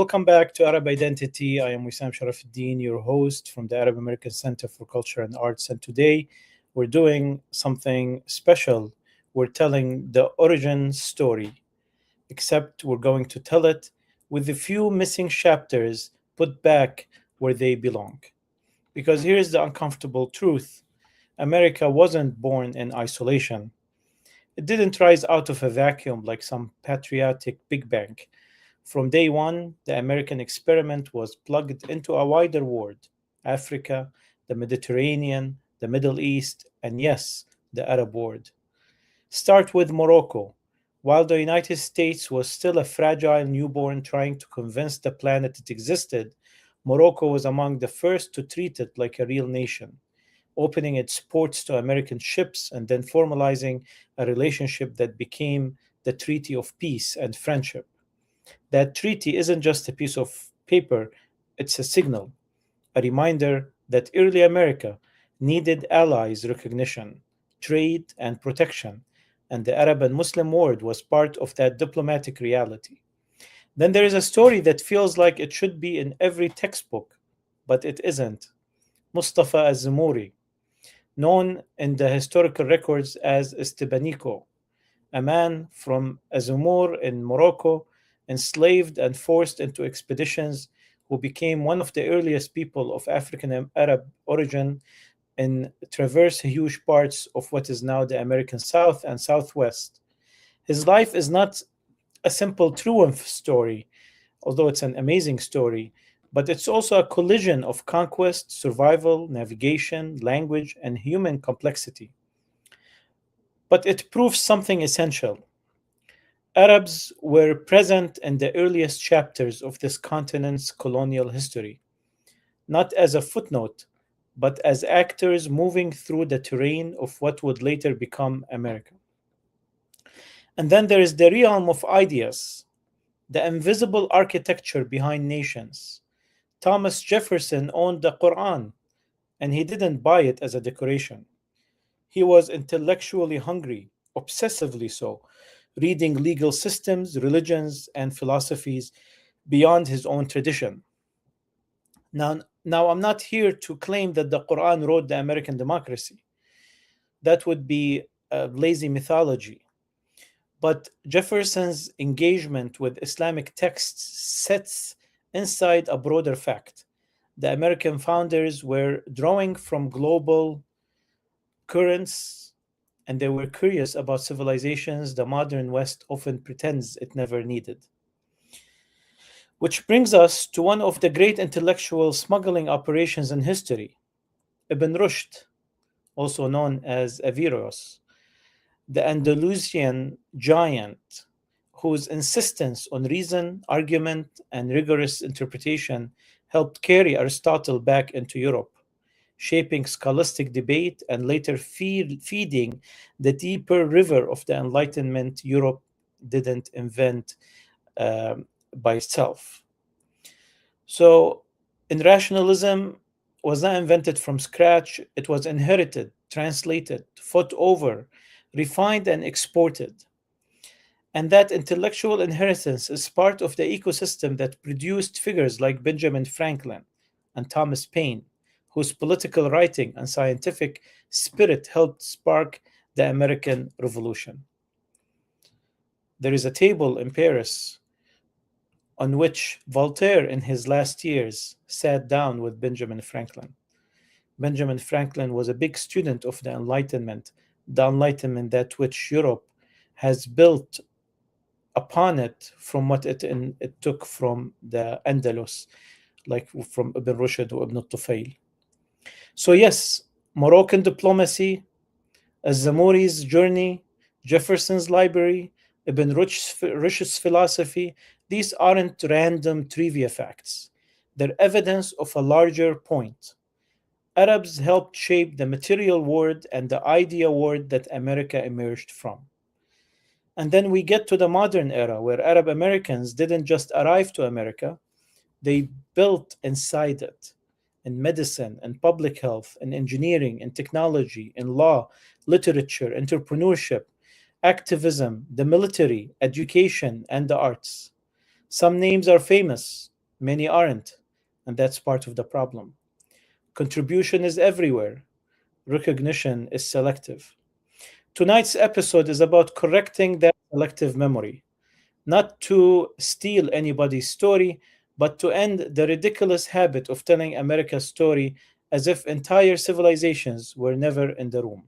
Welcome back to Arab Identity. I am Wissam Sharafuddin, your host from the Arab American Center for Culture and Arts. And today we're doing something special. We're telling the origin story, except we're going to tell it with a few missing chapters put back where they belong. Because here's the uncomfortable truth: America wasn't born in isolation. It didn't rise out of a vacuum like some patriotic Big Bang. From day one, the American experiment was plugged into a wider world: Africa, the Mediterranean, the Middle East, and yes, the Arab world. Start with Morocco. While the United States was still a fragile newborn trying to convince the planet it existed, Morocco was among the first to treat it like a real nation, opening its ports to American ships and then formalizing a relationship that became the Treaty of Peace and Friendship. That treaty isn't just a piece of paper, it's a signal, a reminder that early America needed allies' recognition, trade, and protection, and the Arab and Muslim world was part of that diplomatic reality. Then there is a story that feels like it should be in every textbook, but it isn't. Mustafa al-Zumuri, known in the historical records as Estebaniko, a man from Azumur in Morocco, enslaved and forced into expeditions, who became one of the earliest people of African Arab origin in traverse huge parts of what is now the American South and Southwest. His life is not a simple triumph story, although it's an amazing story, but it's also a collision of conquest, survival, navigation, language, and human complexity. But it proves something essential. Arabs were present in the earliest chapters of this continent's colonial history, not as a footnote, but as actors moving through the terrain of what would later become America. And then there is the realm of ideas, the invisible architecture behind nations. Thomas Jefferson owned the Quran, and he didn't buy it as a decoration. He was intellectually hungry, obsessively so, reading legal systems, religions, and philosophies beyond his own tradition. Now, I'm not here to claim that the Quran wrote the American democracy. That would be a lazy mythology. But Jefferson's engagement with Islamic texts sits inside a broader fact. The American founders were drawing from global currents, and they were curious about civilizations the modern West often pretends it never needed. Which brings us to one of the great intellectual smuggling operations in history: Ibn Rushd, also known as Averroes, the Andalusian giant whose insistence on reason, argument, and rigorous interpretation helped carry Aristotle back into Europe, shaping scholastic debate and later feeding the deeper river of the Enlightenment Europe didn't invent by itself. So, in rationalism was not invented from scratch, it was inherited, translated, fought over, refined, and exported. And that intellectual inheritance is part of the ecosystem that produced figures like Benjamin Franklin and Thomas Paine, whose political writing and scientific spirit helped spark the American Revolution. There is a table in Paris on which Voltaire, in his last years, sat down with Benjamin Franklin. Benjamin Franklin was a big student of the Enlightenment that which Europe has built upon it from what it took from the Andalus, like from Ibn Rushd or Ibn Tufayl. So yes, Moroccan diplomacy, Az-Zamuri's journey, Jefferson's library, Ibn Rushd's philosophy, these aren't random trivia facts. They're evidence of a larger point. Arabs helped shape the material world and the idea world that America emerged from. And then we get to the modern era where Arab Americans didn't just arrive to America, they built inside it, in medicine and public health, in engineering and technology, in law, literature, entrepreneurship, activism, the military, education, and the arts. Some names are famous: Many aren't, and that's part of the problem. Contribution is everywhere, recognition is selective. Tonight's episode is about correcting that selective memory, not to steal anybody's story, but to end the ridiculous habit of telling America's story as if entire civilizations were never in the room.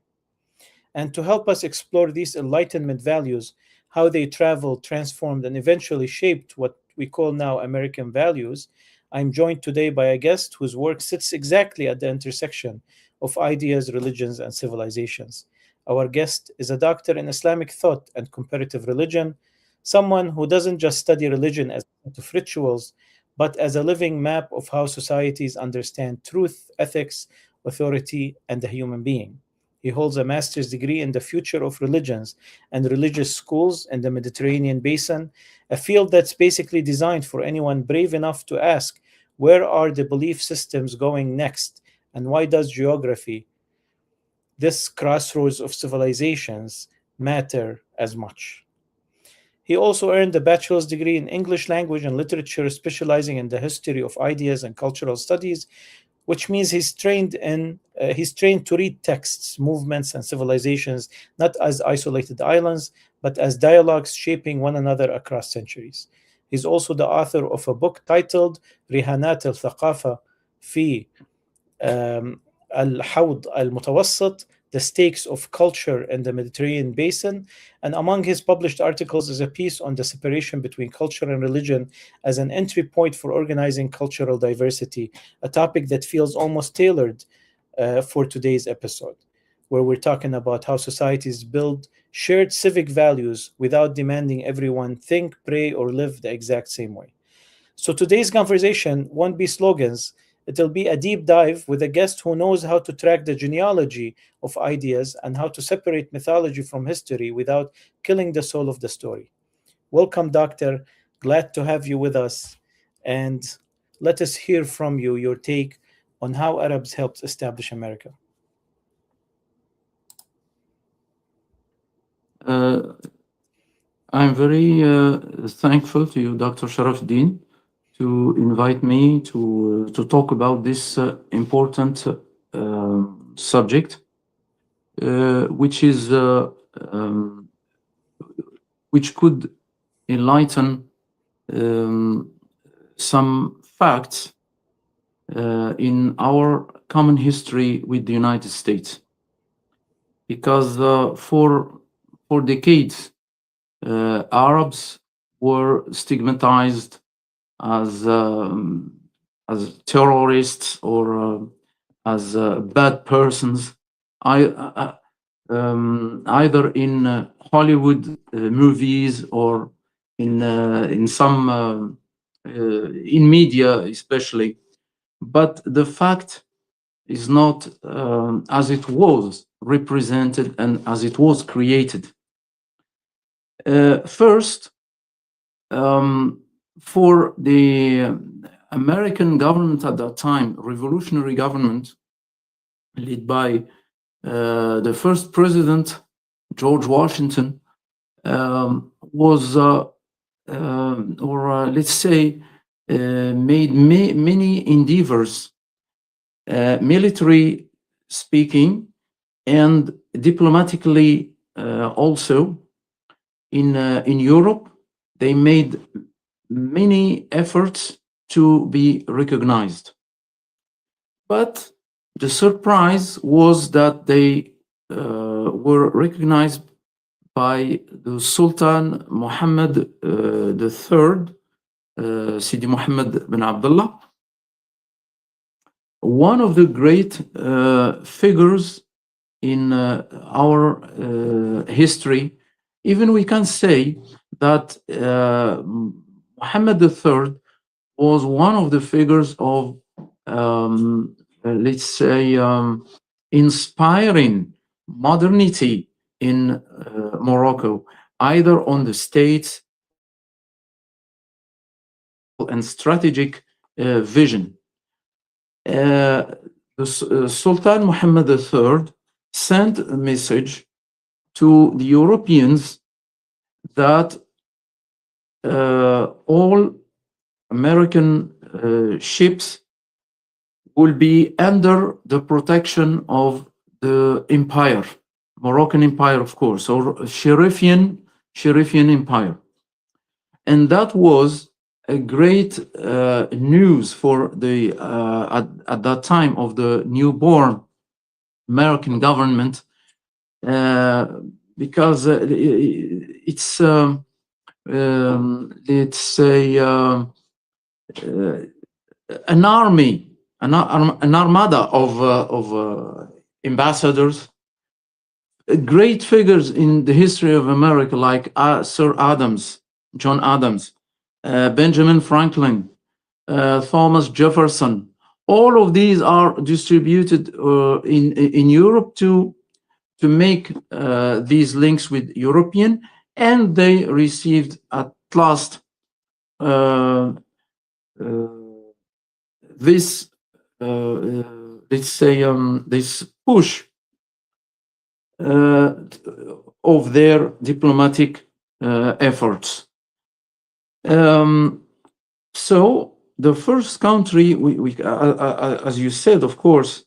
And to help us explore these Enlightenment values, how they traveled, transformed, and eventually shaped what we call now American values, I'm joined today by a guest whose work sits exactly at the intersection of ideas, religions, and civilizations. Our guest is a doctor in Islamic thought and comparative religion, someone who doesn't just study religion as a set of rituals, but as a living map of how societies understand truth, ethics, authority, and the human being. He holds a master's degree in the future of religions and religious schools in the Mediterranean basin, a field that's basically designed for anyone brave enough to ask, where are the belief systems going next? And why does geography, this crossroads of civilizations, matter as much? He also earned a bachelor's degree in English language and literature, specializing in the history of ideas and cultural studies, which means he's trained to read texts, movements, and civilizations not as isolated islands, but as dialogues shaping one another across centuries. He's also the author of a book titled رهانات الثقافة في الحوض المتوسط, the stakes of culture in the Mediterranean basin. And among his published articles is a piece on the separation between culture and religion as an entry point for organizing cultural diversity, a topic that feels almost tailored for today's episode, where we're talking about how societies build shared civic values without demanding everyone think, pray, or live the exact same way. So today's conversation won't be slogans. It'll be a deep dive with a guest who knows how to track the genealogy of ideas and how to separate mythology from history without killing the soul of the story. Welcome, Doctor. Glad to have you with us. And let us hear from you your take on how Arabs helped establish America. I'm very thankful to you, Dr. Sharafuddin, to invite me to talk about this important subject, which is which could enlighten some facts in our common history with the United States, because for decades Arabs were stigmatized as terrorists or as bad persons, either in Hollywood movies or in some in media especially. But the fact is not as it was represented and as it was created. First, for the American government at that time, revolutionary government led by the first president, George Washington, was, let's say, made many endeavors, military speaking and diplomatically also. In Europe, they made many efforts to be recognized. But the surprise was that they were recognized by the Sultan Muhammad III, Sidi Muhammad bin Abdullah, one of the great figures in our history. Even we can say that Muhammad III was one of the figures of, let's say, inspiring modernity in Morocco, either on the state and strategic vision. Sultan Muhammad III sent a message to the Europeans that all American ships will be under the protection of the empire, Moroccan Empire, of course, or Sharifian Empire. And that was a great news for the at that time of the newborn American government, because it's an army, an armada of ambassadors, great figures in the history of America, like Sir Adams, John Adams, Benjamin Franklin, Thomas Jefferson. All of these are distributed in Europe to make these links with European, and they received at last this let's say this push of their diplomatic efforts. So the first country, as you said, of course,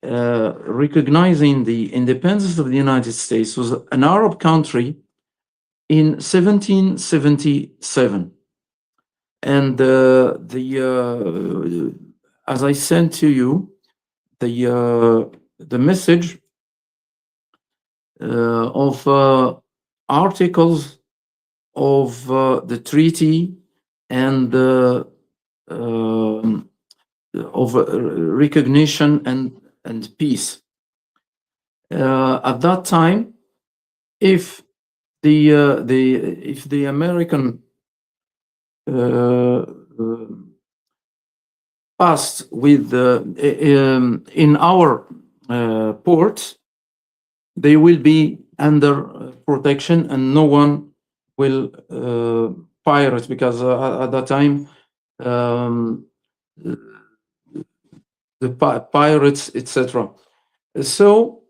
recognizing the independence of the United States, was an Arab country in 1777. And as I sent to you, the message of articles of the treaty and of recognition and peace. At that time, if the American passed with in our ports, they will be under protection, and no one will pirate, because at that time the pirates, etc. So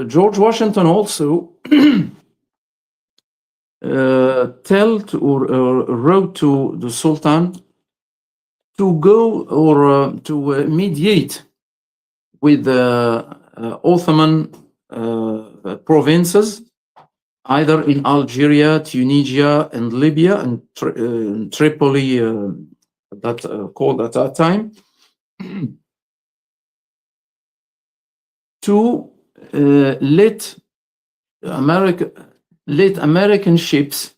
George Washington also wrote to the Sultan to go or to mediate with the Ottoman provinces, either in Algeria, Tunisia, and Libya, and Tripoli, called at that time, to let American ships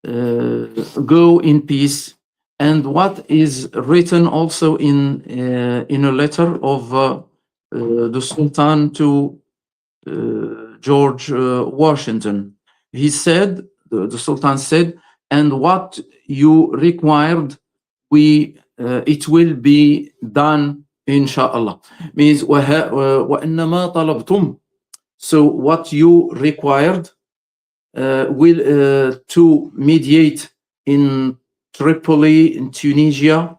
go in peace. And what is written also in a letter of the Sultan to George Washington. He said, the Sultan said, and what you required, it will be done, inshallah. Means وَإِنَّمَا طَلَبْتُمْ. So what you required will to mediate in Tripoli, in Tunisia,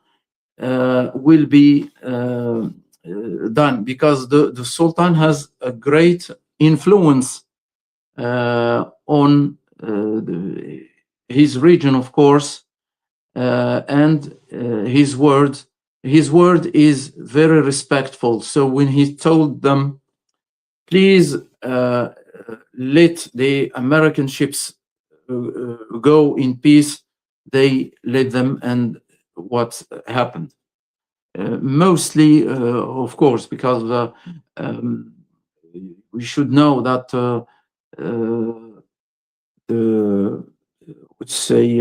will be done, because the Sultan has a great influence on his region, of course, and his word is very respectful. So when he told them, please let the American ships go in peace, they let them. And what happened? Mostly, of course, because we should know that let's say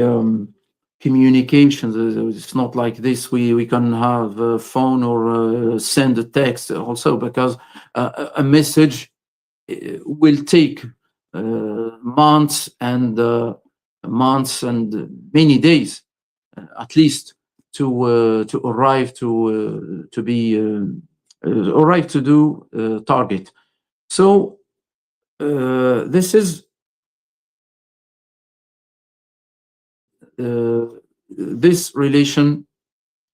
communications, it's not like this. We can have a phone or send a text also, because a message will take months and many days, at least, to arrive to do target. So this is this relation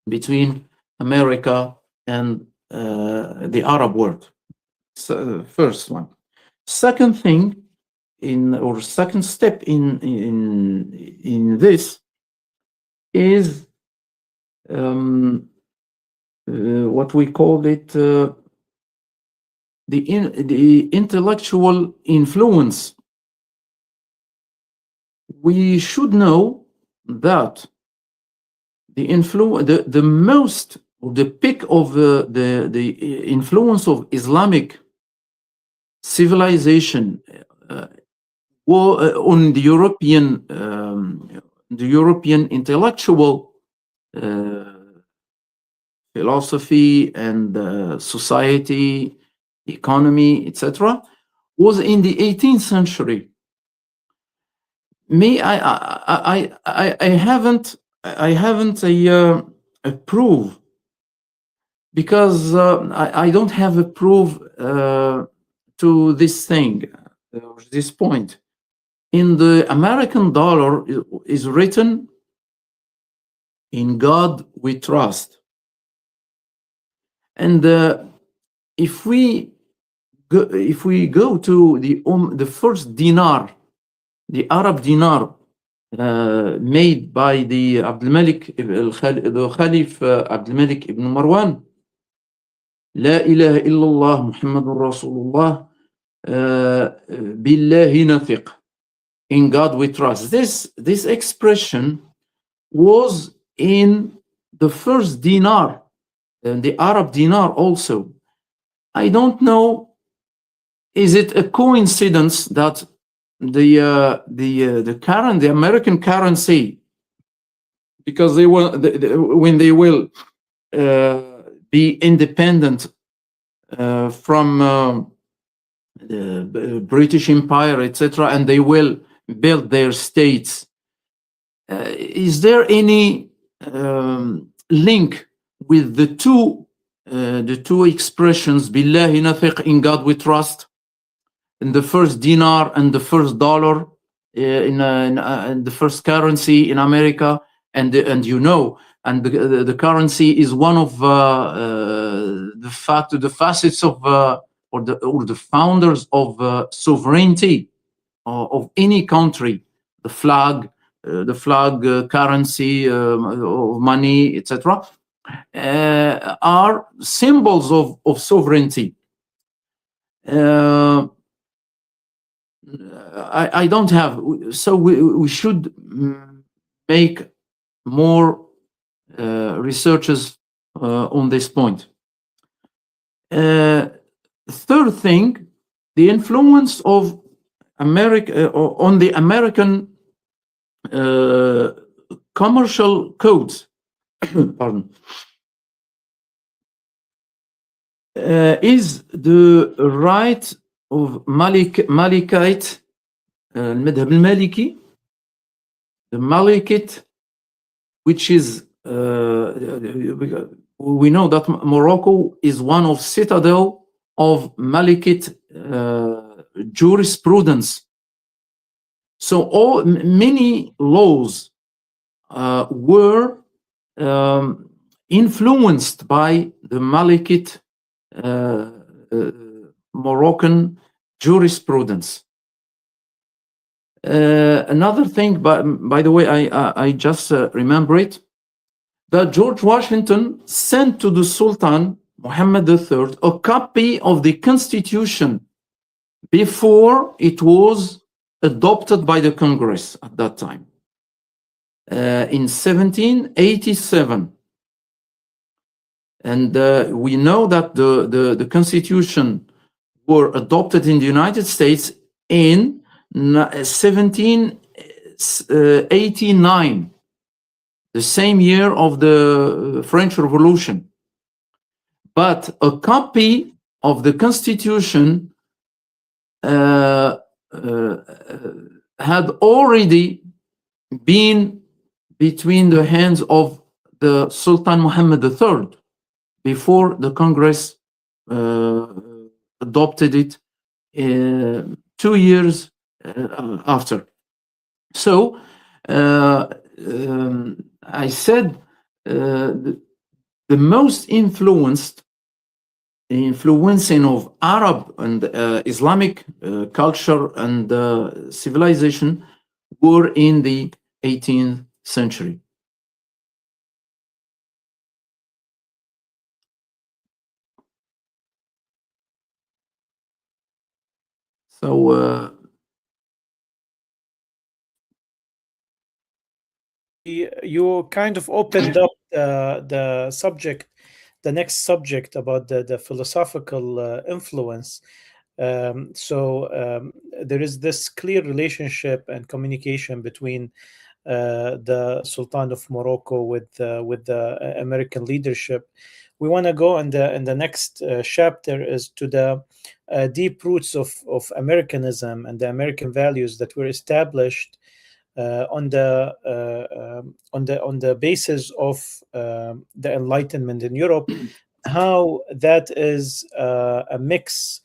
between America and the Arab world. So, first one. Second thing, second step in this is what we call it the intellectual influence. We should know that the most, the peak of the influence of Islamic civilization on the European intellectual philosophy and society, economy, etc., was in the 18th century. I haven't a proof, because I don't have a proof to this thing, this point. In the American dollar is written, "In God we trust." And if we go to the first dinar, the Arab dinar made by the Abdul-Malik, the Khalif Abdul-Malik ibn Marwan, "La ilaha illallah Muhammadur Rasulullah, billahi nathiq," in God we trust. This expression was in the first dinar, the Arab dinar also. I don't know, is it a coincidence that the American currency, because they will, when they will be independent from the British Empire, etc., and they will build their states, is there any link with the two expressions, "Billahi nathiq," in God we trust, in the first dinar and the first dollar, in the first currency in America, and the currency is one of the facets of or the founders of sovereignty of any country. The flag currency, of money, etc., are symbols of sovereignty. I don't have, so we should make more researches on this point. Third thing, the influence of America on the American commercial codes, pardon, is the right of Malikite, المذهب المالكي, the Malikite, which is, we know that Morocco is one of citadel of Malikite jurisprudence. So many laws were influenced by the Malikite Moroccan jurisprudence. Another thing, by the way, I just remember it, that George Washington sent to the Sultan Muhammad III a copy of the Constitution before it was adopted by the Congress at that time, in 1787. And we know that the Constitution were adopted in the United States in 1789, the same year of the French Revolution. But a copy of the Constitution had already been between the hands of the Sultan Muhammad III before the Congress adopted it 2 years after. So I said the most influencing of Arab and Islamic culture and civilization were in the 18th century. So, you kind of opened up the subject, the next subject about the philosophical influence. So there is this clear relationship and communication between the Sultan of Morocco with the American leadership. We want to go in the next chapter is to the deep roots of Americanism and the American values that were established on the basis of the Enlightenment in Europe, how that is a mix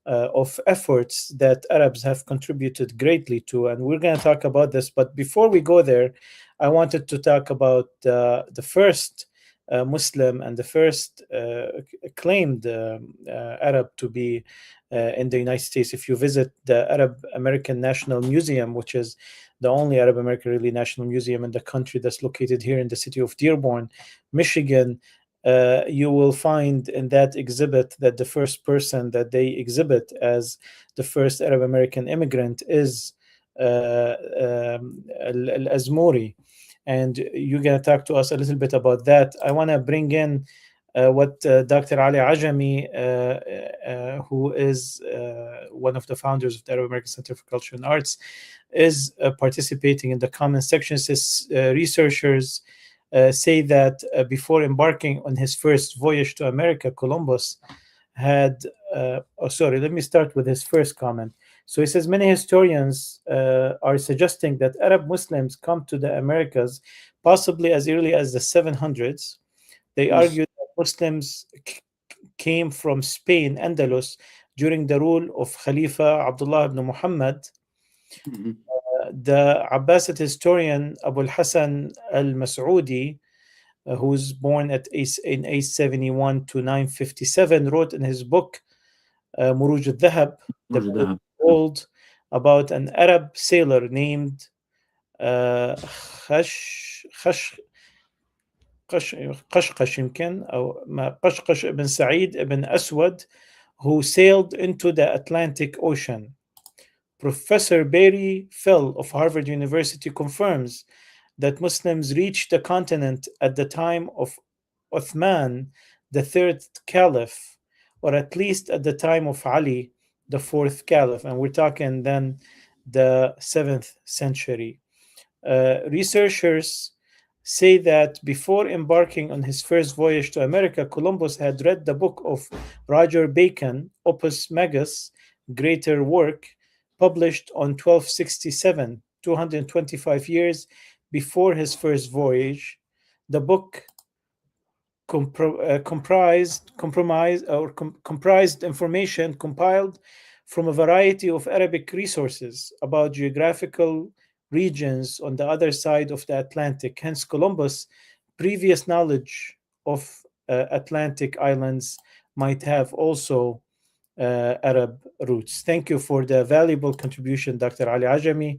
of efforts that Arabs have contributed greatly to, and we're going to talk about this. But before we go there, I wanted to talk about the first Muslim and the first claimed Arab to be in the United States. If you visit the Arab American National Museum, which is the only Arab American really national museum in the country that's located here in the city of Dearborn, Michigan, you will find in that exhibit that the first person that they exhibit as the first Arab American immigrant is Al-Azmuri. And you're going to talk to us a little bit about that. I want to bring in what Dr. Ali Ajami, who is one of the founders of the Arab American Center for Culture and Arts, is participating in the comment section. Says researchers say that before embarking on his first voyage to America, Columbus had, let me start with his first comment. So he says many historians are suggesting that Arab Muslims come to the Americas possibly as early as the 700s. They argue that Muslims came from Spain, Andalus, during the rule of Khalifa Abdullah ibn Muhammad. The Abbasid historian Abu al-Hasan al-Mas'udi, who was born in 871 to 957, wrote in his book Muruj al-Dhahab, the Book of Gold, about an Arab sailor named قشقش يمكن أو قشقش ibn Sa'id ibn Aswad, who sailed into the Atlantic Ocean. Professor Barry Fell of Harvard University confirms that Muslims reached the continent at the time of Uthman, the third caliph, or at least at the time of Ali, the fourth caliph, and we're talking then the 7th century. Researchers say that before embarking on his first voyage to America, Columbus had read the book of Roger Bacon, Opus Magus, Greater Work, published on 1267, 225 years before his first voyage. The book comprised information compiled from a variety of Arabic resources about geographical regions on the other side of the Atlantic. Hence, Columbus' previous knowledge of Atlantic islands might have also Arab roots. Thank you for the valuable contribution, Dr. Ali Ajami.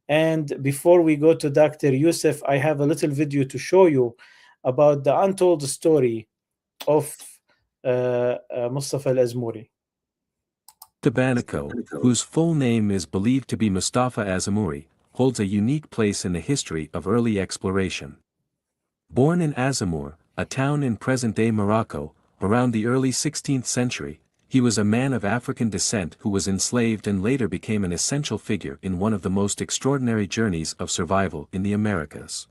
And before we go to Dr. Youssef, I have a little video to show you about the untold story of Mustafa al-Azmuri. Tabanico, whose full name is believed to be Mustafa Azamuri, holds a unique place in the history of early exploration. Born in Azamur, a town in present-day Morocco, around the early 16th century, he was a man of African descent who was enslaved and later became an essential figure in one of the most extraordinary journeys of survival in the Americas.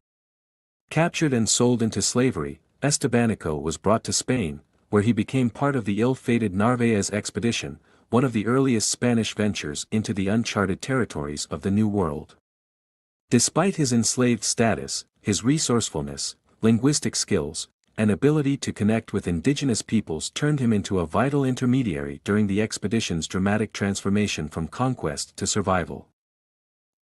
Captured and sold into slavery, Estebanico was brought to Spain, where he became part of the ill-fated Narvaez expedition, one of the earliest Spanish ventures into the uncharted territories of the New World. Despite his enslaved status, his resourcefulness, linguistic skills, and ability to connect with indigenous peoples turned him into a vital intermediary during the expedition's dramatic transformation from conquest to survival.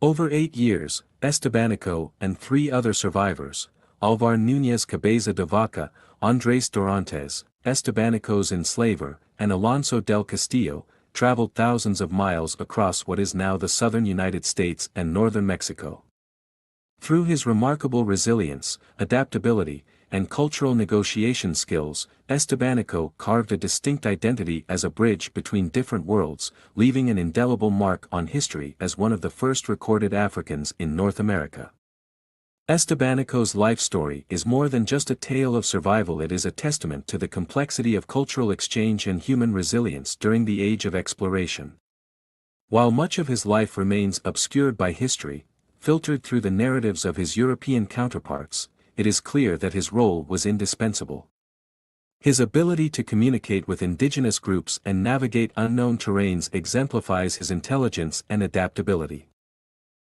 Over 8 years, Estebanico and 3 other survivors, Alvar Núñez Cabeza de Vaca, Andrés Dorantes, Estebanico's enslaver, and Alonso del Castillo, traveled thousands of miles across what is now the southern United States and northern Mexico. Through his remarkable resilience, adaptability, and cultural negotiation skills, Estebanico carved a distinct identity as a bridge between different worlds, leaving an indelible mark on history as one of the first recorded Africans in North America. Estebanico's life story is more than just a tale of survival. It is a testament to the complexity of cultural exchange and human resilience during the age of exploration. While much of his life remains obscured by history, filtered through the narratives of his European counterparts, it is clear that his role was indispensable. His ability to communicate with indigenous groups and navigate unknown terrains exemplifies his intelligence and adaptability.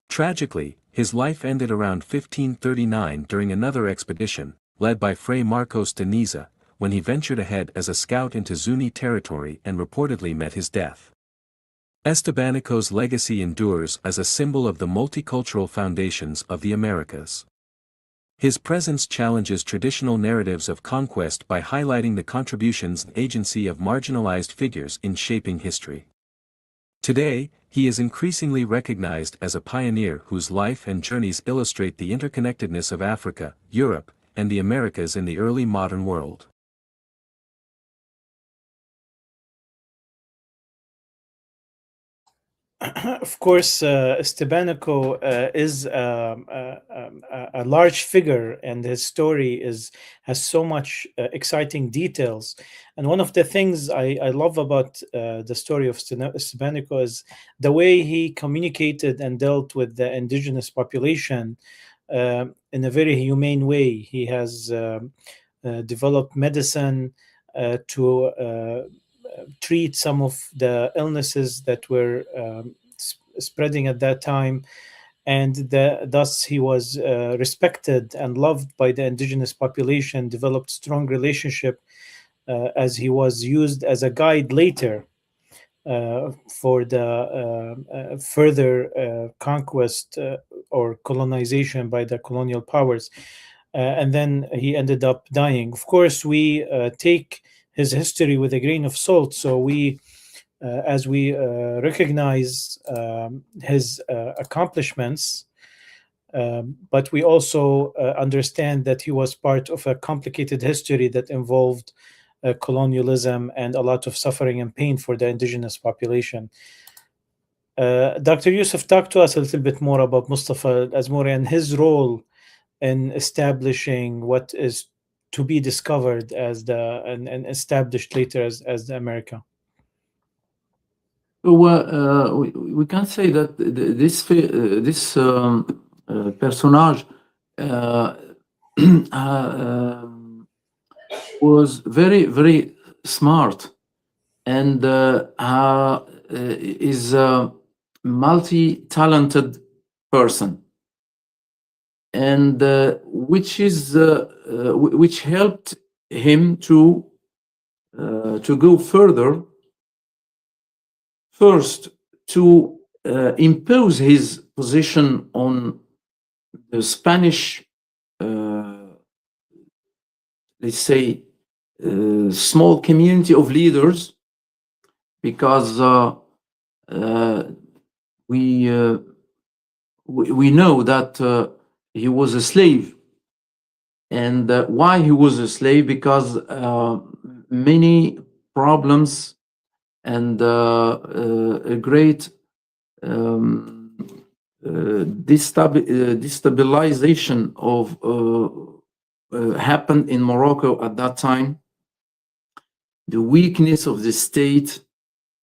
Tragically, his life ended around 1539 during another expedition, led by Fray Marcos de Niza, when he ventured ahead as a scout into Zuni territory and reportedly met his death. Estebanico's legacy endures as a symbol of the multicultural foundations of the Americas. His presence challenges traditional narratives of conquest by highlighting the contributions and agency of marginalized figures in shaping history. Today, he is increasingly recognized as a pioneer whose life and journeys illustrate the interconnectedness of Africa, Europe, and the Americas in the early modern world. Of course, Estebanico is a large figure, and his story has so much exciting details. And one of the things I love about the story of Estebanico is the way he communicated and dealt with the indigenous population in a very humane way. He has developed medicine to treat some of the illnesses that were spreading at that time, and thus he was respected and loved by the indigenous population, developed strong relationship as he was used as a guide later for the further conquest or colonization by the colonial powers. And then he ended up dying. Of course, we take his history with a grain of salt. So as we recognize his accomplishments, but we also understand that he was part of a complicated history that involved colonialism and a lot of suffering and pain for the indigenous population. Dr. Yusuf, talk to us a little bit more about Mustafa Azmouri and his role in establishing what is to be discovered as and established later as the America. Well, we can say that this personage was very, very smart and is a multi-talented person, and which helped him to go further. First, to impose his position on the Spanish, let's say, small community of leaders, because we know that he was a slave, and why he was a slave? Because many problems and a great destabilization of happened in Morocco at that time. The weakness of the state,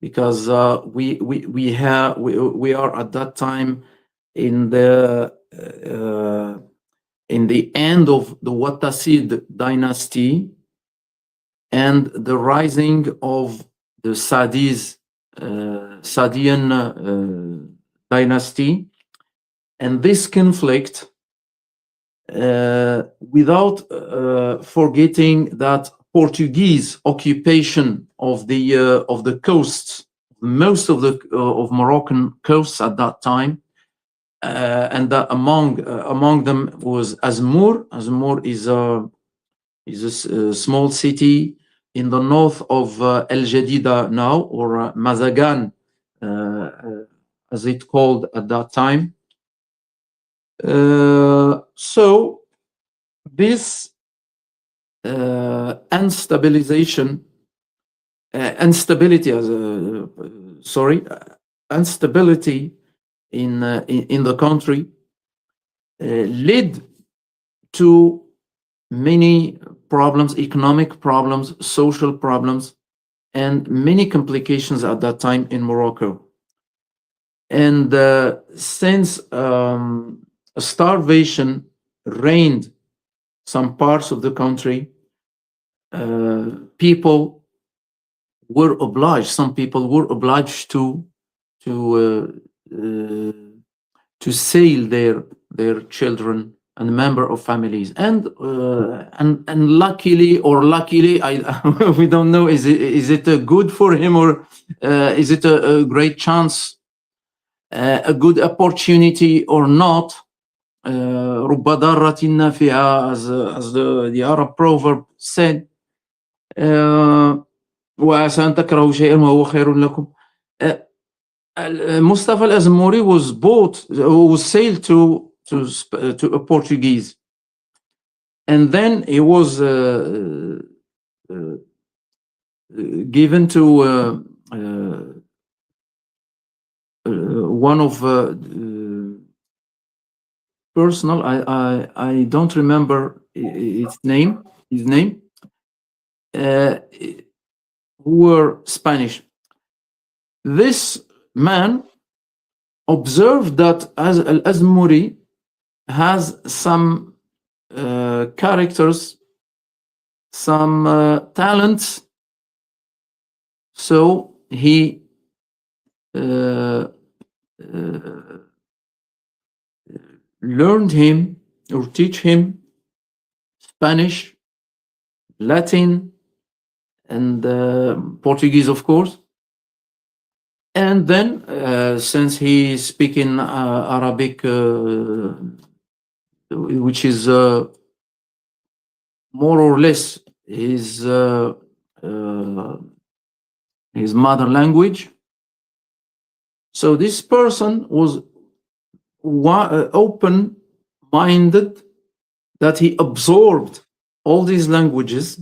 because we are at that time in the end of the Wattasid dynasty and the rising of the Saadian dynasty, and this conflict, without forgetting that Portuguese occupation of the coasts, most of Moroccan coasts at that time, and that among them was Azmour. Azmour is a small city in the north of El Jadida now, or Mazagan, as it called at that time. So this instability in the country led to many problems, economic problems, social problems, and many complications at that time in Morocco. And since starvation reigned some parts of the country, people were obliged, some people were obliged to sell their children and member of families, and luckily, we don't know, is it good for him, or is it a great chance, a good opportunity or not? رب ضارة نافعة, as the Arab proverb said. وعسى أن تكرهوا شيئا وهو خير لكم. Mustafa al-Azamuri was sailed to a Portuguese, and then he was given to one of personal, I don't remember his name, who were Spanish. This man observed that al-Azamuri has some characters, some talents, so he learned him or teach him Spanish, Latin, and Portuguese, of course. And then, since he is speaking Arabic, which is more or less his mother language, so this person was open-minded, that he absorbed all these languages.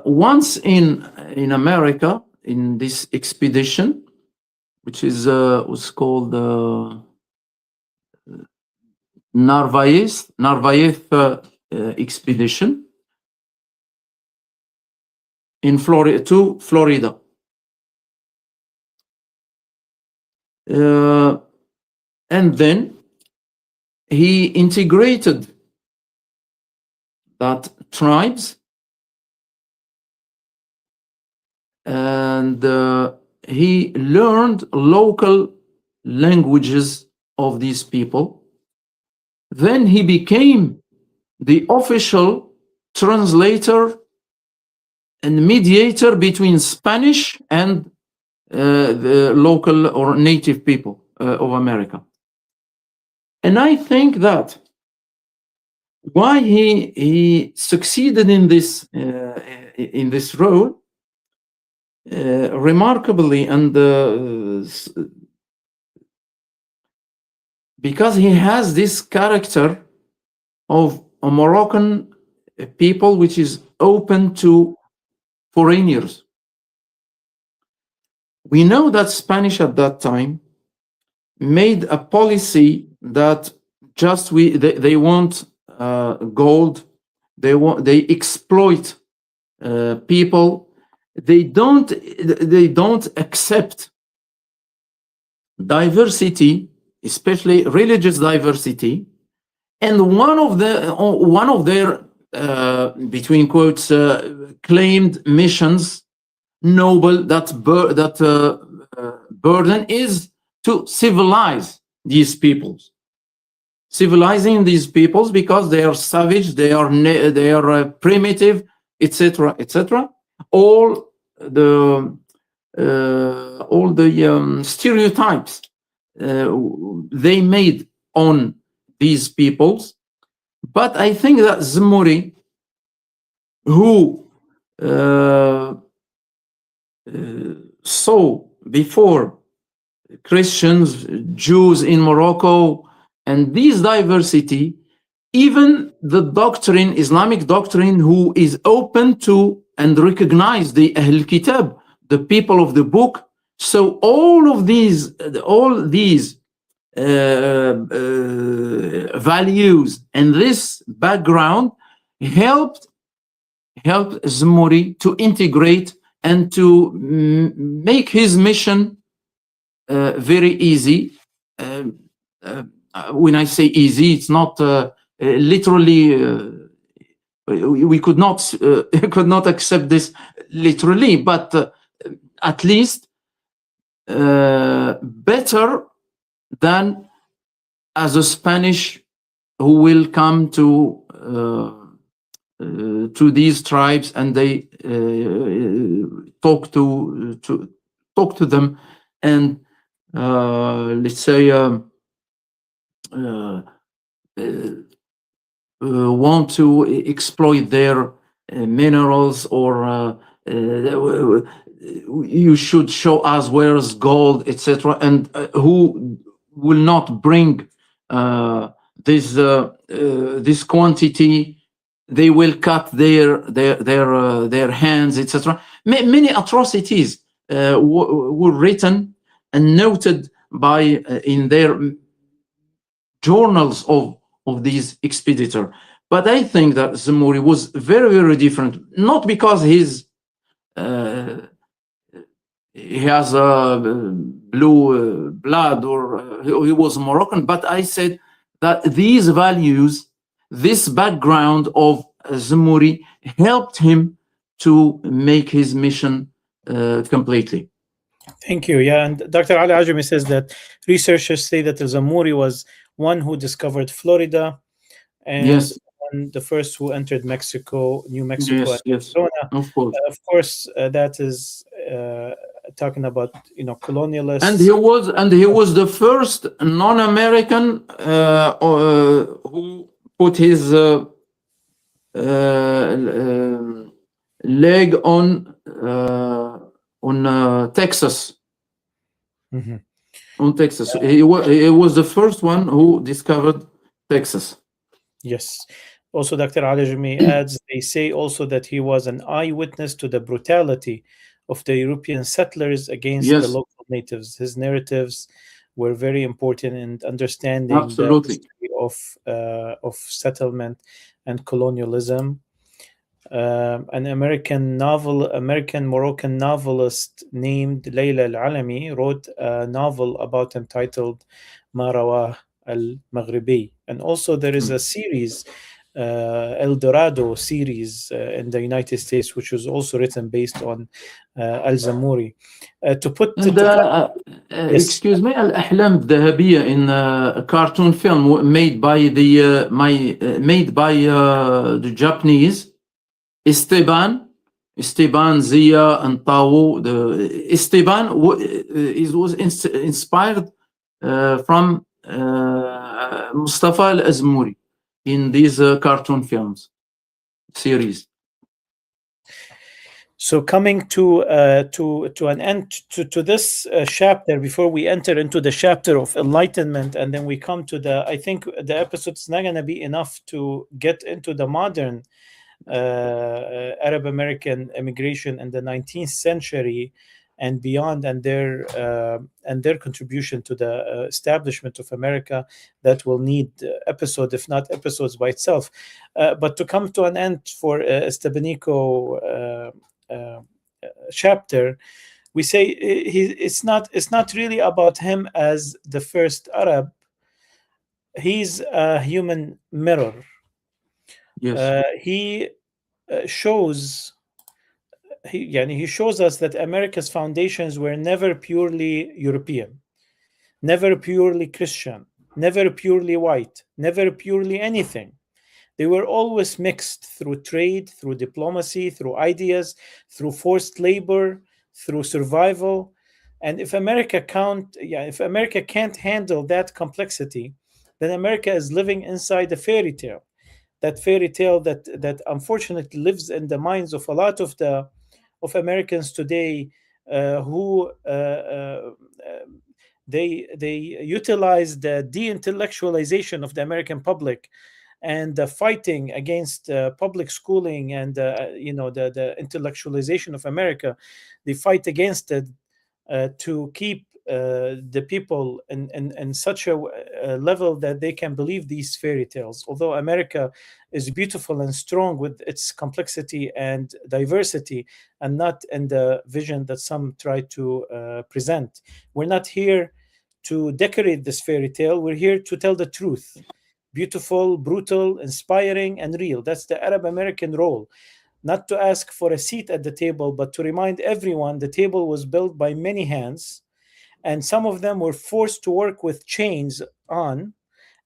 Once in America, in this expedition, which is was called Narvaez expedition in Florida. And then he integrated that tribes, and he learned local languages of these people. Then he became the official translator and mediator between Spanish and the local or native people of America. And I think that why he succeeded in this role remarkably, and because he has this character of a Moroccan people which is open to foreigners. We know that Spanish at that time made a policy that just they want gold, they exploit people. They don't accept diversity, especially religious diversity. And one of their between quotes claimed missions, noble burden is to civilize these peoples. Civilizing these peoples because they are savage, they are primitive, etc., etc. All the stereotypes they made on these peoples. But I think that Zamuri, who saw before Christians, Jews in Morocco, and this diversity, even the doctrine, Islamic doctrine, who is open to and recognize the Ahl Kitab, the people of the book. So all these values and this background helped Zmouri to integrate and to make his mission very easy. When I say easy, it's not literally. We could not accept this literally, but at least better than as a Spanish who will come to these tribes and they talk to them and let's say want to exploit their minerals, or you should show us where's gold, etc., and who will not bring this quantity, they will cut their hands, etc. Many atrocities were written and noted by in their journals of these expeditors. But I think that Zmouri was very, very different, not because he has blue blood or he was Moroccan, but I said that these values, this background of Zmouri helped him to make his mission completely. Thank you. Yeah, and Dr. Ali Ajami says that researchers say that Zmouri was one who discovered Florida and yes, the first who entered Mexico, New Mexico, yes, and yes, Arizona. of course, That is talking about colonialists. And he was the first non-American who put his leg on Texas. Mm-hmm. On Texas, he was the first one who discovered Texas. Yes. Also, Dr. Ali Ajami adds, they say also that he was an eyewitness to the brutality of the European settlers against the local natives. His narratives were very important in understanding the history of settlement and colonialism. An American Moroccan novelist named Layla Al-Alami wrote a novel about him titled Ma Rawah Al-Maghribi. And also there is a series, El Dorado series in the United States, which was also written based on Al-Zmouri. Excuse me, Al-Ahlam Al-Dhahabiyya, in a cartoon film made by the Japanese, Esteban Zia and Tao. Esteban was inspired from Mustafa Al-Azmouri in these cartoon films series. So coming to an end to this chapter, before we enter into the chapter of enlightenment, and then we come to I think the episode is not going to be enough to get into the modern Arab American immigration in the 19th century and beyond, and their contribution to the establishment of America. That will need episode, if not episodes by itself. But to come to an end for Estebanico chapter, we say it's not really about him as the first Arab. He's a human mirror. Yes. He shows us that America's foundations were never purely European, never purely Christian, never purely white, never purely anything. They were always mixed through trade, through diplomacy, through ideas, through forced labor, through survival. And if America can't handle that complexity, then America is living inside a fairy tale. That fairy tale that unfortunately lives in the minds of a lot of Americans today, who they utilize the de-intellectualization of the American public and fighting against public schooling and the intellectualization of America. They fight against it to keep the people in such a level that they can believe these fairy tales. Although America is beautiful and strong with its complexity and diversity, and not in the vision that some try to present. We're not here to decorate this fairy tale. We're here to tell the truth. Beautiful, brutal, inspiring, and real. That's the Arab American role. Not to ask for a seat at the table, but to remind everyone the table was built by many hands, and some of them were forced to work with chains on.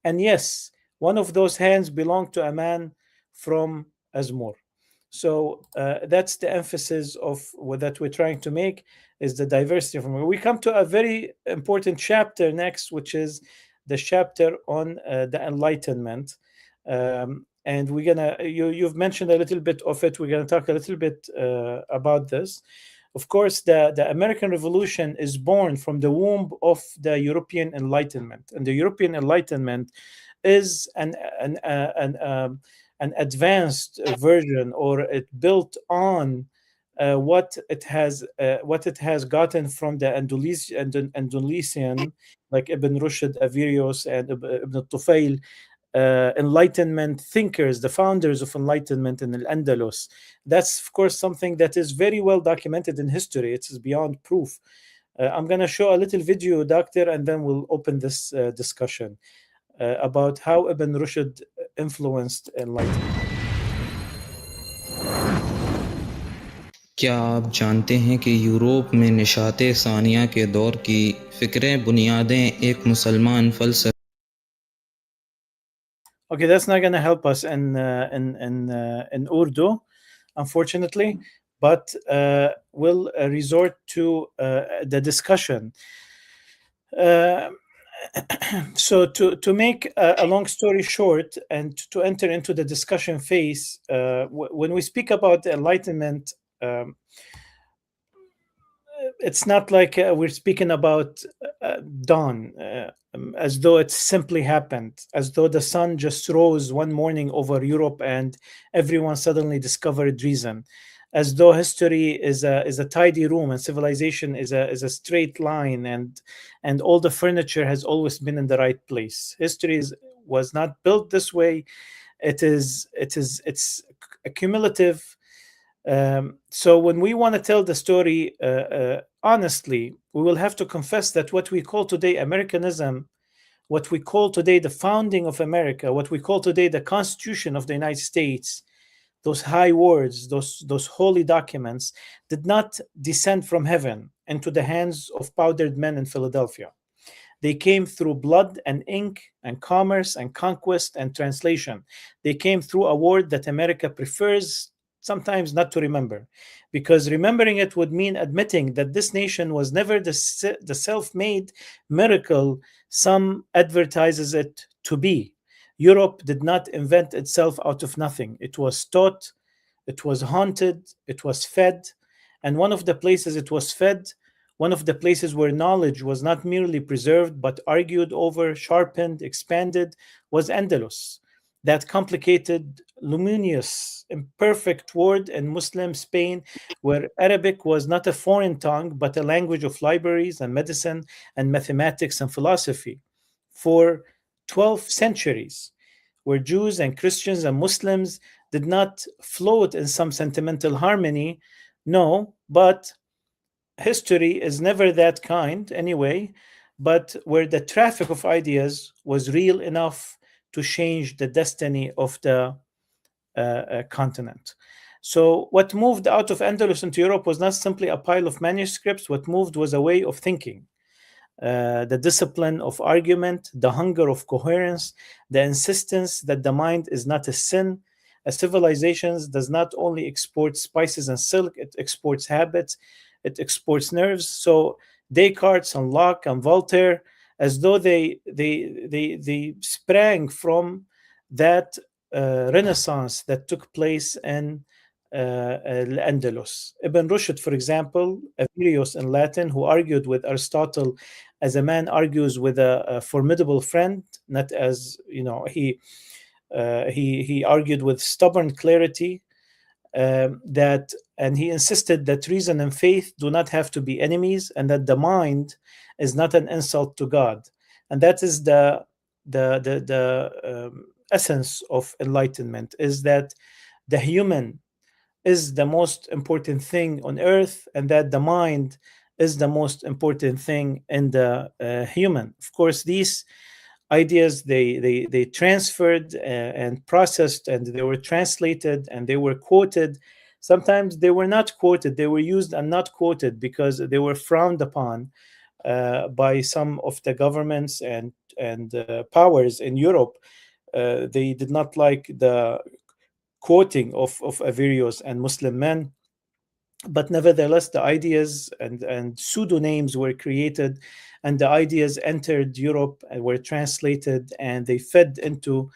And yes, one of those hands belonged to a man from Azmur. So that's the emphasis of what that we're trying to make, is the diversity of America. We come to a very important chapter next, which is the chapter on the Enlightenment. And we're gonna you've mentioned a little bit of it. We're gonna talk a little bit about this. Of course, the American Revolution is born from the womb of the European Enlightenment, and the European Enlightenment is an advanced version, or it built on what it has gotten from the Andalusian, like Ibn Rushd, Averroes, and Ibn Tufayl, Enlightenment thinkers, the founders of Enlightenment in Al-Andalus. That's, of course, something that is very well documented in history. It's beyond proof. I'm going to show a little video, Doctor, and then we'll open this discussion about how Ibn Rushd influenced Enlightenment. क्या आप जानते हैं कि Europe में निशात सानिया के दौर की फ़िक्रें बुनियादें एक मुसलमान फ़लसफ़े Okay, that's not going to help us in Urdu, unfortunately, but we'll resort to the discussion. So to make a long story short, and to enter into the discussion phase, when we speak about the Enlightenment, it's not like we're speaking about dawn, as though it simply happened, as though the sun just rose one morning over Europe and everyone suddenly discovered reason, as though history is a tidy room and civilization is a straight line, and all the furniture has always been in the right place. History was not built this way. It's a cumulative. So when we want to tell the story honestly, we will have to confess that what we call today Americanism, what we call today the founding of America, what we call today the Constitution of the United States, those high words, those holy documents, did not descend from heaven into the hands of powdered men in Philadelphia. They came through blood and ink and commerce and conquest and translation. They came through a word that America prefers sometimes not to remember, because remembering it would mean admitting that this nation was never the self-made miracle some advertises it to be. Europe did not invent itself out of nothing. It was taught, it was haunted, it was fed, and one of the places it was fed, one of the places where knowledge was not merely preserved but argued over, sharpened, expanded, was Andalus. That complicated, luminous, imperfect word in Muslim Spain, where Arabic was not a foreign tongue, but a language of libraries and medicine and mathematics and philosophy for 12 centuries, where Jews and Christians and Muslims did not float in some sentimental harmony. No, but history is never that kind anyway, but where the traffic of ideas was real enough to change the destiny of the continent. So what moved out of Andalus into Europe was not simply a pile of manuscripts. What moved was a way of thinking, the discipline of argument, the hunger of coherence, the insistence that the mind is not a sin. A civilization does not only export spices and silk, it exports habits, it exports nerves. So Descartes and Locke and Voltaire, as though they sprang from that renaissance that took place in Al-Andalus. Ibn Rushd, for example, Averroes in Latin, who argued with Aristotle as a man argues with a formidable friend, not as, he he argued with stubborn clarity and he insisted that reason and faith do not have to be enemies, and that the mind is not an insult to God, and that is the essence of enlightenment, is that the human is the most important thing on earth, and that the mind is the most important thing in the human. Of course, these ideas they transferred and processed, and they were translated and they were quoted. Sometimes they were not quoted, they were used and not quoted because they were frowned upon by some of the governments and powers in Europe. They did not like the quoting of Averroes and Muslim men, but nevertheless the ideas and pseudonames were created, and the ideas entered Europe and were translated, and they fed into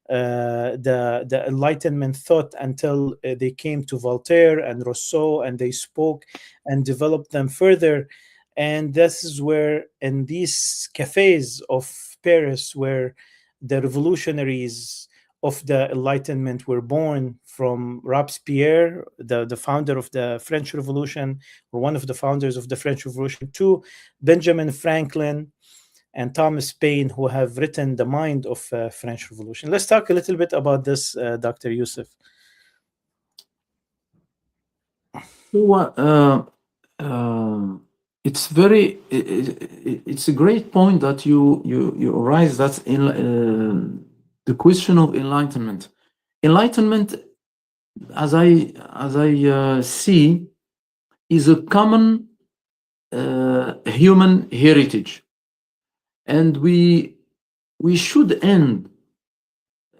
the Enlightenment thought until they came to Voltaire and Rousseau, and they spoke and developed them further. And this is where, in these cafes of Paris, where the revolutionaries of the Enlightenment were born, from Robespierre, the founder of the French Revolution, or one of the founders of the French Revolution, to Benjamin Franklin and Thomas Paine, who have written the mind of French Revolution. Let's talk a little bit about this, Dr. Youssef. It's a great point that you raise. That's in the question of enlightenment. Enlightenment, as I see, is a common human heritage, and we should end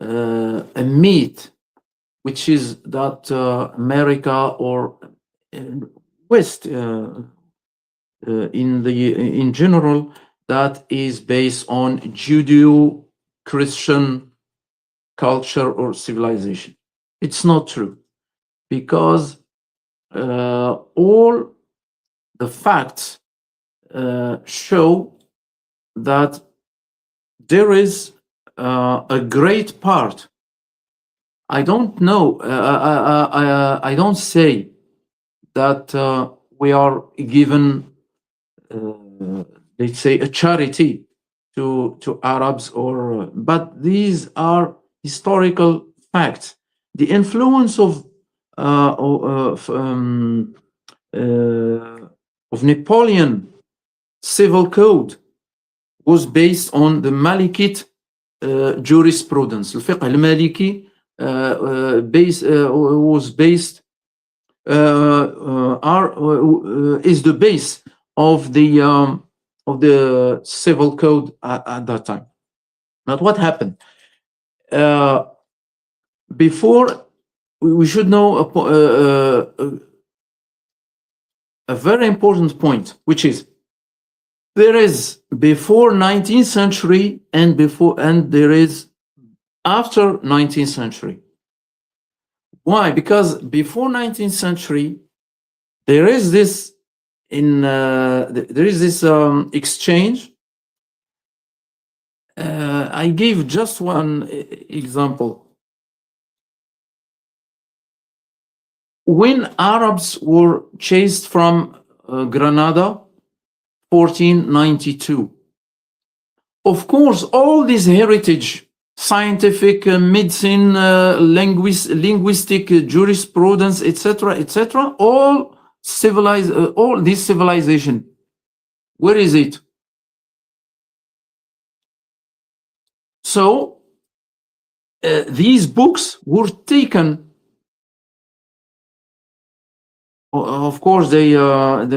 a myth, which is that America or West in general, that is based on Judeo-Christian culture or civilization. It's not true, because all the facts show that there is a great part. I don't know. I don't say that we are given, let's say, a charity to Arabs, but these are historical facts. The influence of Napoleon civil code was based on the Malikite jurisprudence. الفقه المالكي was based is the base of the civil code at that time. But what happened? Before, we should know a very important point, which is there is before 19th century and there is after 19th century. Why? Because before 19th century, there is this exchange. I gave just one example. When Arabs were chased from Granada, 1492, of course, all this heritage, scientific, medicine, linguistic, jurisprudence, etc., all this civilization, where is it? So these books were taken. Of course, they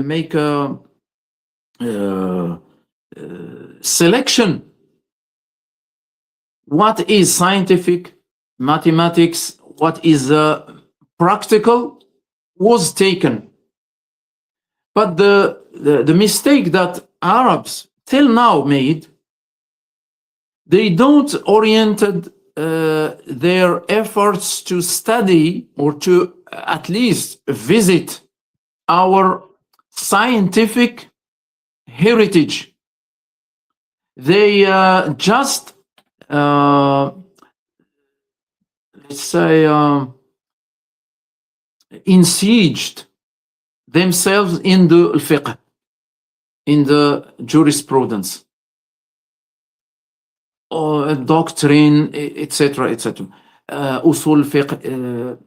make a selection. What is scientific, mathematics, what is practical, was taken. But the mistake that Arabs till now made, they don't oriented their efforts to study or to at least visit our scientific heritage. They just let's say, ensieged themselves in the fiqh, in the jurisprudence, or doctrine, etc., etc. Usul fiqh.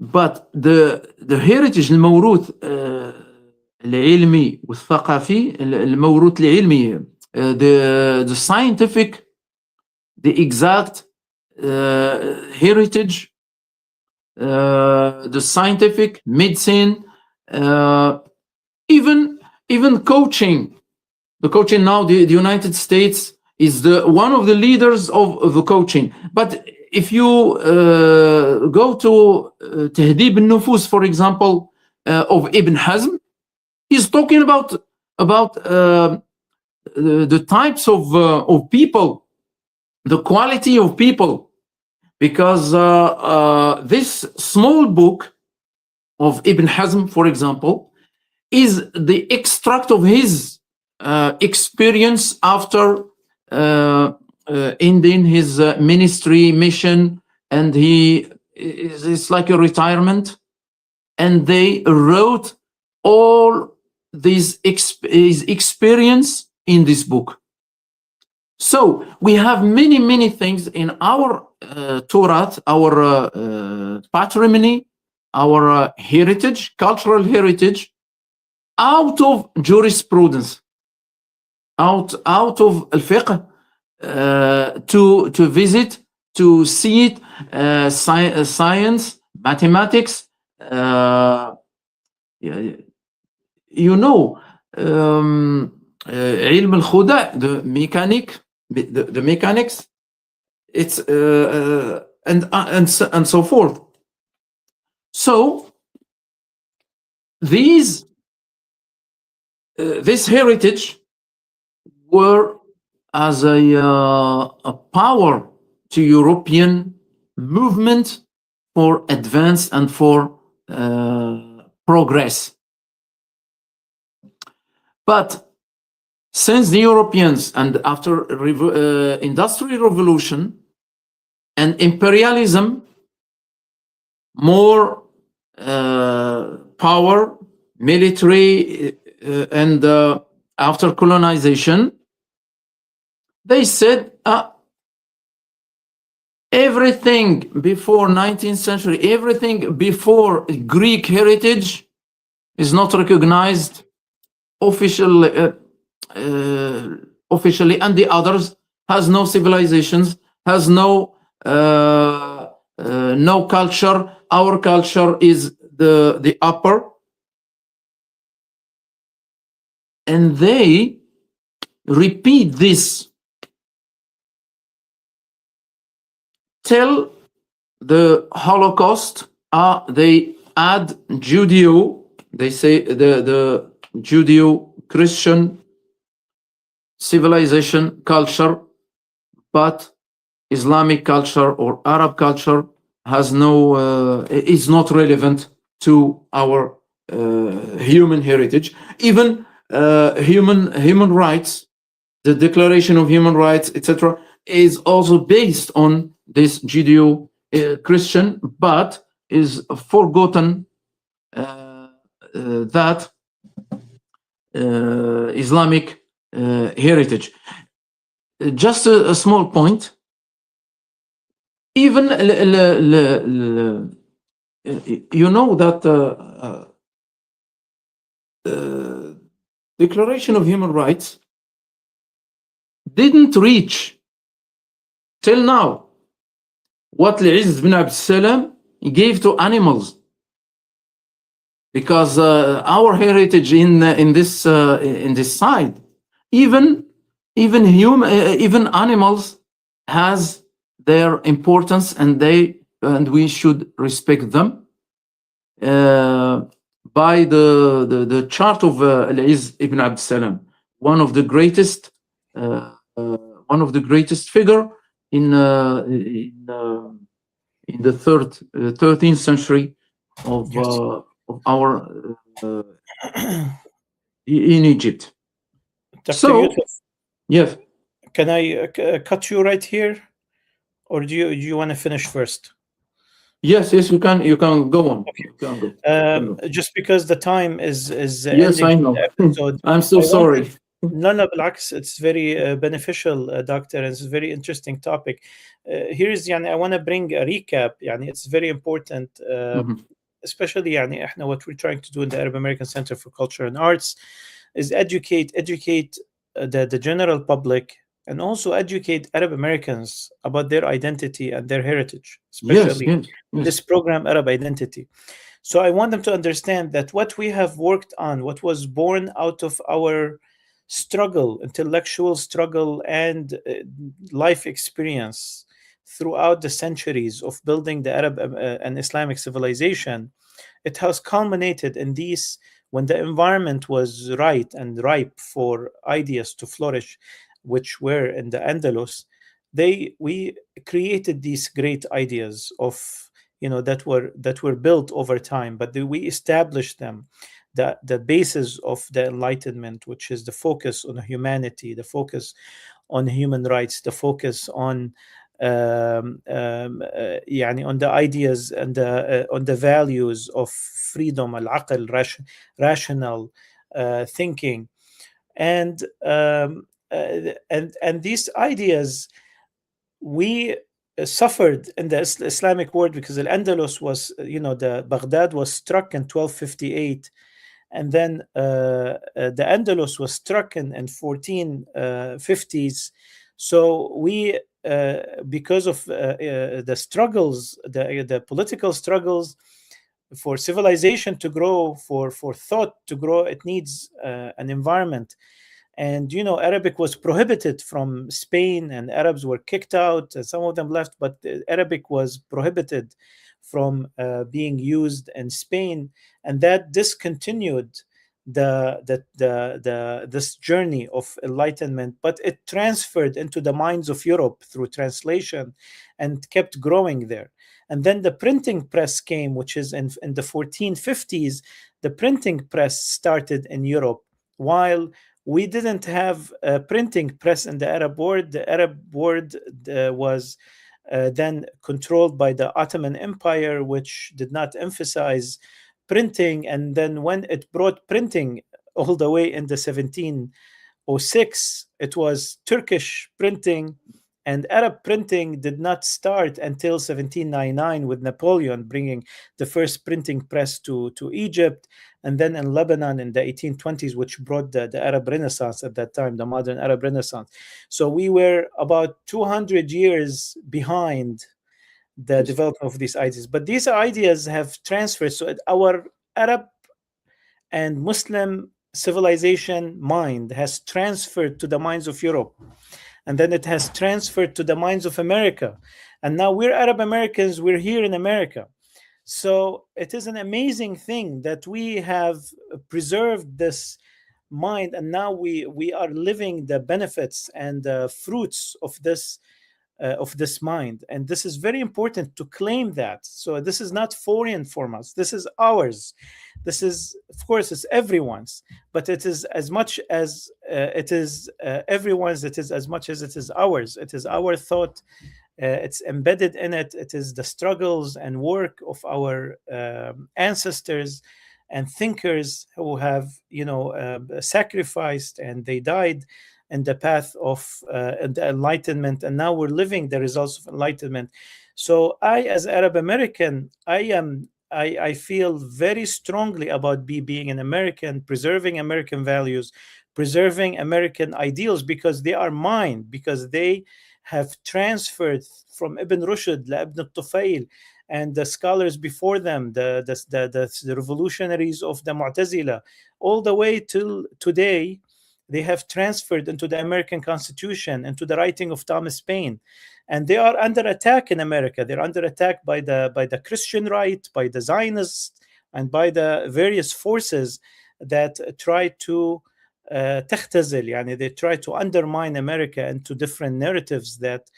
But the heritage الموروث العلمي والثقافي الموروث العلمي the scientific, the exact heritage, the scientific medicine, even coaching. The coaching now, the United States is one of the leaders of the coaching. But if you go to Tahdib al-Nufus, for example, of Ibn Hazm, he's talking about the types of people, the quality of people, because this small book of Ibn Hazm, for example, is the extract of his experience after ending his ministry mission, and it's like a retirement, and they wrote all his experience in this book. So we have many things in our Torah, our patrimony, our heritage, cultural heritage, out of jurisprudence, out of al-fiqh, to visit, to see it, science, mathematics, you know, علم الخدع, the mechanics, it's and so forth. So this heritage were as a power to European movement for advance and for progress. But since the Europeans, and after Industrial Revolution and imperialism, more power, military, and after colonization, they said everything before 19th century, everything before Greek heritage is not recognized officially, and the others has no civilizations, has no culture. Our culture is the upper, and they repeat this till the Holocaust. They add Judeo, they say the Judeo-Christian civilization culture, but Islamic culture or Arab culture has no, is not relevant to our human heritage. Even human rights, the Declaration of Human Rights, etc., is also based on this Judeo-Christian, but is forgotten that Islamic heritage. Just a small point. Even you know that Declaration of Human Rights didn't reach till now what Izz bin Abd Salam gave to animals, because our heritage in this side, even animals has their importance, and we should respect them. By the chart of Izz ibn Abd Salam, one of the greatest figure in the 13th century of our in Egypt. Dr. So, Yusuf, yes. can I cut you right here, or do you want to finish first? Yes, you can go on. Okay. You can go. Just because the time is Yes, ending I for know. the episode, I'm so I wanted- sorry. No, بالعكس, it's very beneficial, doctor, and it's a very interesting topic. Here's يعني I want to bring a recap. يعني it's very important, especially يعني احنا what we're trying to do in the Arab American Center for Culture and Arts is educate the general public, and also educate Arab Americans about their identity and their heritage, especially Yes. this program, Arab Identity. So I want them to understand that what we have worked on, what was born out of our struggle, intellectual struggle, and life experience throughout the centuries of building the Arab and Islamic civilization, it has culminated in these when the environment was right and ripe for ideas to flourish, which were in the Andalus. We created these great ideas of that were built over time, but we established them, the basis of the Enlightenment, which is the focus on humanity, the focus on human rights, the focus on on the ideas and on the values of freedom, al-aql, rational thinking, and these ideas we suffered in the Islamic world, because Al-Andalus was, the Baghdad was struck in 1258, and then the Andalus was struck in 1450s. So we, because of the struggles, the political struggles, for civilization to grow, for thought to grow, it needs an environment. And Arabic was prohibited from Spain, and Arabs were kicked out, and some of them left, but Arabic was prohibited from being used in Spain, and that discontinued this journey of enlightenment. But it transferred into the minds of Europe through translation and kept growing there. And then the printing press came, which is in the 1450s. The printing press started in Europe, while we didn't have a printing press in the Arab world. The Arab world was then controlled by the Ottoman Empire, which did not emphasize printing. And then when it brought printing all the way in the 1706, it was Turkish printing, and Arab printing did not start until 1799, with Napoleon bringing the first printing press to Egypt, and then in Lebanon in the 1820s, which brought the Arab Renaissance at that time, the modern Arab Renaissance. So we were about 200 years behind the development of these ideas. But these ideas have transferred. So our Arab and Muslim civilization mind has transferred to the minds of Europe. And then it has transferred to the minds of America. And now we're Arab Americans, we're here in America. So it is an amazing thing that we have preserved this mind, and now we are living the benefits and the fruits of this mind. And this is very important to claim that. So this is not foreign for us. This is ours. This is, of course, it's everyone's, but it is as much as it is everyone's. It is as much as it is ours. It is our thought. It's embedded in it. It is the struggles and work of our ancestors and thinkers who have, sacrificed, and they died in the path of the Enlightenment, and now we're living the results of Enlightenment. So I, as Arab American, I feel very strongly about being an American, preserving American values, preserving American ideals, because they are mine, because they have transferred from Ibn Rushd, Ibn al-Tufayl, and the scholars before them, the revolutionaries of the Mu'tazila, all the way till today. They have transferred into the American Constitution, into the writing of Thomas Paine, and they are under attack in America. They're under attack by the Christian right, by the Zionists, and by the various forces that try to تختزل, يعني they try to undermine America into different narratives that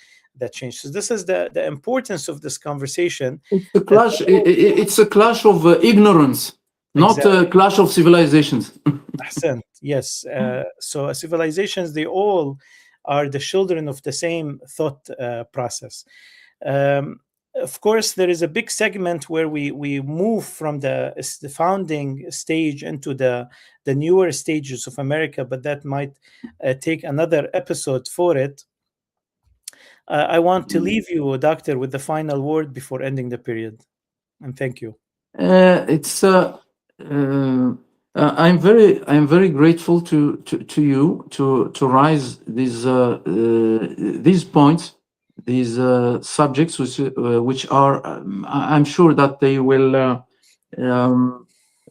change. So this is the importance of this conversation. It's a clash. It's a clash of ignorance, not a clash of civilizations. Ahsan, yes. So civilizations, they all are the children of the same thought process. of course, there is a big segment where we move from the founding stage into the newer stages of America, but that might take another episode for it. I want to leave you, Doctor, with the final word before ending the period, and thank you. I'm very grateful to you to raise these points, these subjects, which are I'm sure that they will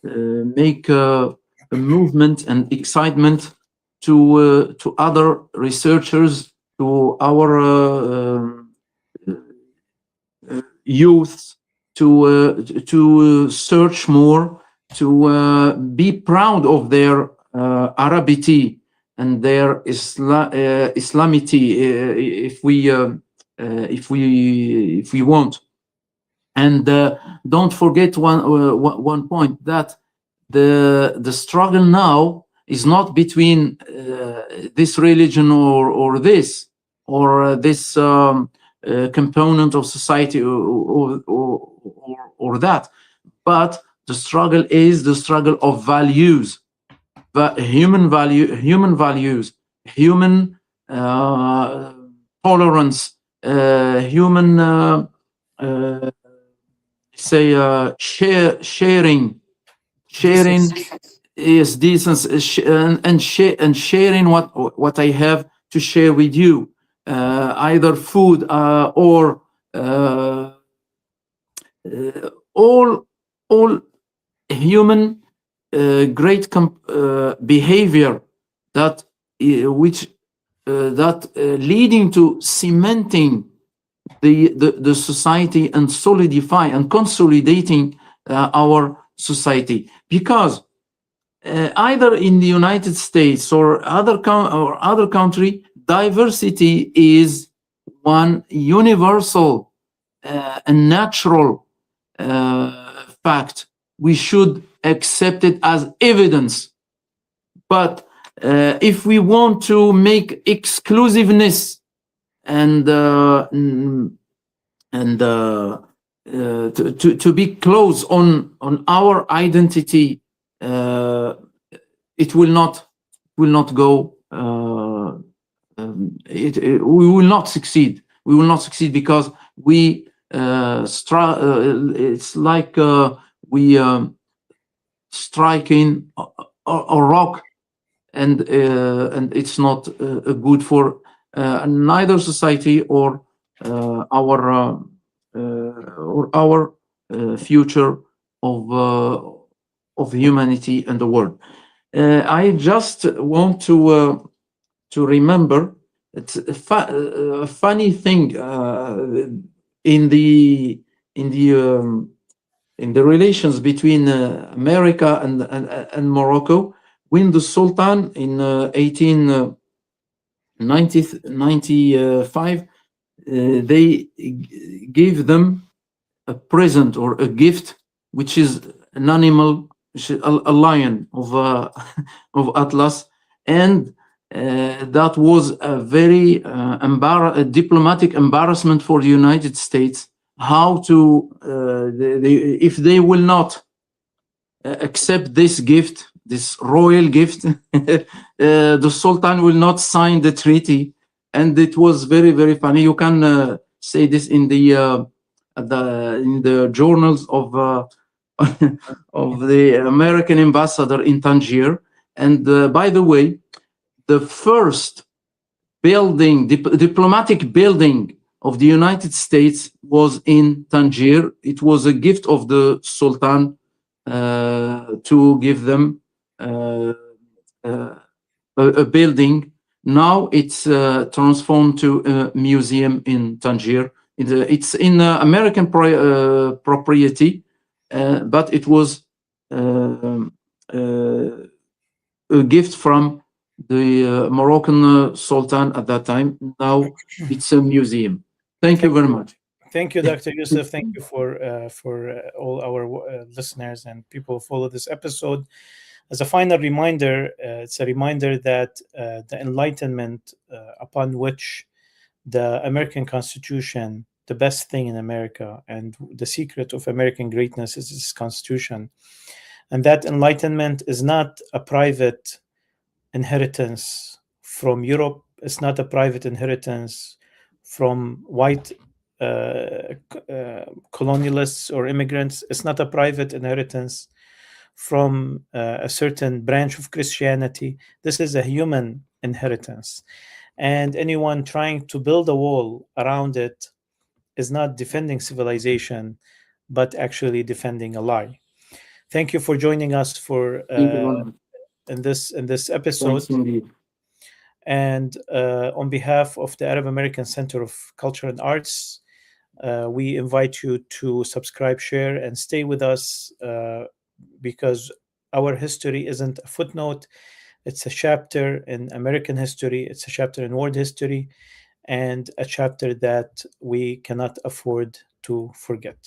make a movement and excitement to other researchers, to our youth, to search more, to be proud of their Arabity and their Islamity, if we want. And don't forget one point, that the struggle now is not between this religion or this component of society or that, but the struggle is the struggle of values, but human values, human tolerance, human sharing is decent, and sharing what I have to share with you, either food or all human great behavior that leading to cementing the society and solidify and consolidating our society. Because either in the United States or other country, diversity is one universal and natural fact. We should accept it as evidence. But if we want to make exclusiveness and to be close on our identity, it will not go. We will not succeed. We will not succeed because we it's like we striking a rock, and it's not good for neither society or our future of humanity and the world. I just want to remember it's a funny thing in the relations between America and Morocco, when the Sultan in 1895 they gave them a present or a gift, which is an animal, a lion of Atlas, and that was a very diplomatic embarrassment for the United States. How to if they will not accept this gift, this royal gift, the Sultan will not sign the treaty, and it was very, very funny. You can say this in the journals of the American ambassador in Tangier. And by the way, the first building, diplomatic building of the United States was in Tangier. It was a gift of the Sultan to give them a building. Now it's transformed to a museum in Tangier. It's in American propriety, but it was a gift from the Moroccan Sultan at that time. Now it's a museum. Thank you very much. Thank you, Dr. Youssef. Thank you for all our listeners and people who follow this episode. As a final reminder, it's a reminder that the Enlightenment, upon which the American Constitution the best thing in America, and the secret of American greatness is its Constitution. And that enlightenment is not a private inheritance from Europe. It's not a private inheritance from white colonialists or immigrants. It's not a private inheritance from a certain branch of Christianity. This is a human inheritance. And anyone trying to build a wall around it is not defending civilization, but actually defending a lie. Thank you for joining us for Thank you very much. in this episode. Thanks indeed. And on behalf of the Arab American Center of Culture and Arts, we invite you to subscribe, share, and stay with us because our history isn't a footnote. It's a chapter in American history. It's a chapter in world history, and a chapter that we cannot afford to forget.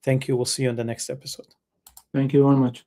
Thank you. We'll see you in the next episode. Thank you very much.